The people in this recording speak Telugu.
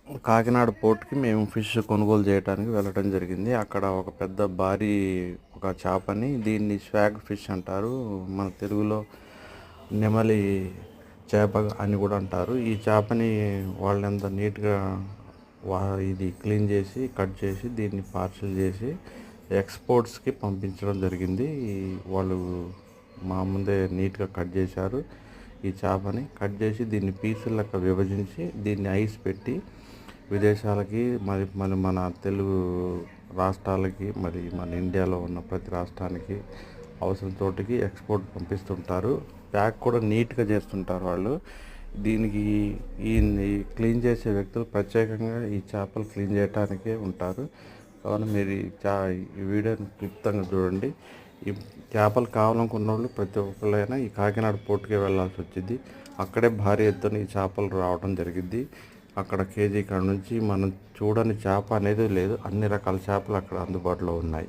కాకినాడ పోర్ట్‌కి మేము ఫిష్ కొనుగోలు చేయటానికి వెళ్ళడం జరిగింది. అక్కడ ఒక పెద్ద భారీ ఒక చేపని దీన్ని స్వాగ్ ఫిష్ అంటారు. మన తెలుగులో నెమలి చేప అని కూడా అంటారు. ఈ చేపని వాళ్ళెంత నీట్‌గా వా ఇది క్లీన్ చేసి, కట్ చేసి, దీన్ని పార్సెల్ చేసి ఎక్స్‌పోర్ట్స్‌కి పంపించడం జరిగింది. వాళ్ళు మా ముందే నీట్‌గా కట్ చేశారు. ఈ చేపని కట్ చేసి దీన్ని పీసుల లెక్క విభజించి దీన్ని ఐస్ పెట్టి విదేశాలకి మరి మన తెలుగు రాష్ట్రాలకి మరి మన ఇండియాలో ఉన్న ప్రతి రాష్ట్రానికి అవసరం చోటికి ఎక్స్పోర్ట్ పంపిస్తుంటారు. ప్యాక్ కూడా నీట్గా చేస్తుంటారు వాళ్ళు. దీనికి ఈ క్లీన్ చేసే వ్యక్తులు ప్రత్యేకంగా ఈ చేపలు క్లీన్ చేయడానికే ఉంటారు. కావున మీరు ఈ వీడియోని క్లుప్తంగా చూడండి. ఈ చేపలు కావాలనుకున్న వాళ్ళు ప్రతి ఒక్కళ్ళైనా ఈ కాకినాడ పోర్టుకే వెళ్ళాల్సి వచ్చింది. అక్కడే భారీ ఎత్తున ఈ చేపలు రావడం జరిగింది. అక్కడ కేజీ కాడ నుంచి మనం చూడని చేప అనేది లేదు. అన్ని రకాల చేపలు అక్కడ అందుబాటులో ఉన్నాయి.